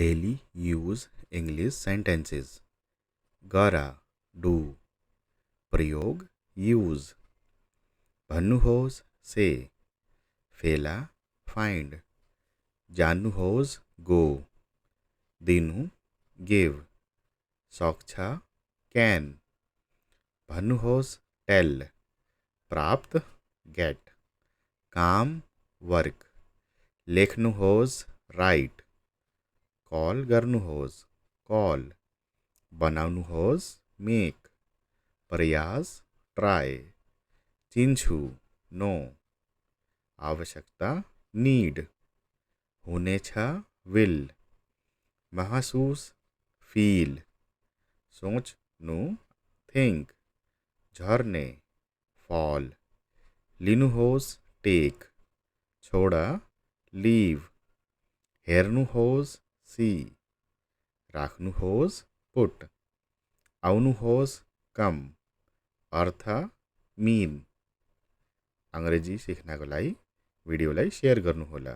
daily use English sentences. गरा do, प्रयोग use, भन्नुहोस् say, फेला find, जान्नुहोस् go, दिनु give, सक्छ can, भन्नुहोस् tell, प्राप्त get, काम work, लेख्नुहोस् write, कल गर्नुहोस् call, बनाउनुहोस् make, प्रयास try, चिन्छु know, आवश्यकता need, हुनेछ will, महसुस feel, सोच्नु think, झर्ने fall, लिनुहोस् take, छोडा leave, हेर्नुहोस् see, राख्नुहोस् put, आउनुहोस् come, अर्थ mean। अंग्रेजी सिक्नको लागि भिडियोलाई शेयर गर्नुहोला।